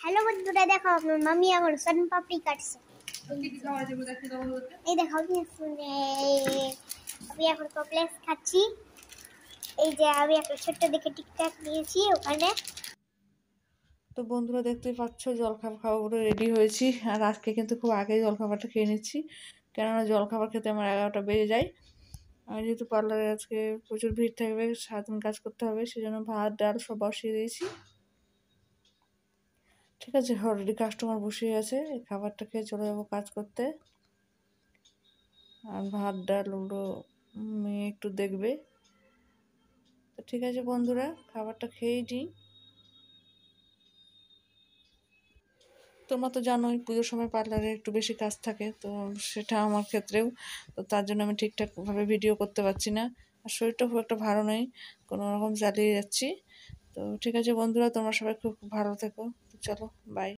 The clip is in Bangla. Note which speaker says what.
Speaker 1: হ্যালো বন্ধুরা, দেখো আমার মামি আমার সন পাপড়ি কাটছে। এই দেখো আমি এখন কমপ্লেক্স খাচ্ছি। এই যে আমি একটা ছোট্ট দেখে টিকটক নিয়েছি ওখানে।
Speaker 2: তো বন্ধুরা দেখতেই পাচ্ছ জলখাবার খাওয়া পুরো রেডি হয়েছি। আর আজকে কিন্তু খুব আগেই জলখাবারটা খেয়ে নিচ্ছি, কেননা জলখাবার খেতে আমার 11টা বেজে যায়। আর যেহেতু পার্লারে আজকে প্রচুর ভিড় থাকবে, সারাদিন কাজ করতে হবে, সেজন্য ভাত ডাল সব বসিয়ে দিয়েছি। ঠিক আছে, অলরেডি কাস্টমার বসে আছে, এই খাবারটা খেয়ে চলে যাবো কাজ করতে। আর ভাত ডাল ওগুলো মেয়ে একটু দেখবে। তো ঠিক আছে বন্ধুরা, খাবারটা খেয়েই নিই। তোমরা তো জানোই পুজোর সময় পার্লারে একটু বেশি কাজ থাকে, তো সেটা আমার ক্ষেত্রেও। তো তার জন্য আমি ঠিকঠাকভাবে ভিডিও করতে পারছি না, আর শরীরটা খুব একটা ভালো নেই, কোনো রকম চালিয়ে যাচ্ছি। তো ঠিক আছে বন্ধুরা, তোমরা সবাই খুব ভালো থেকো। তো চলো, বাই।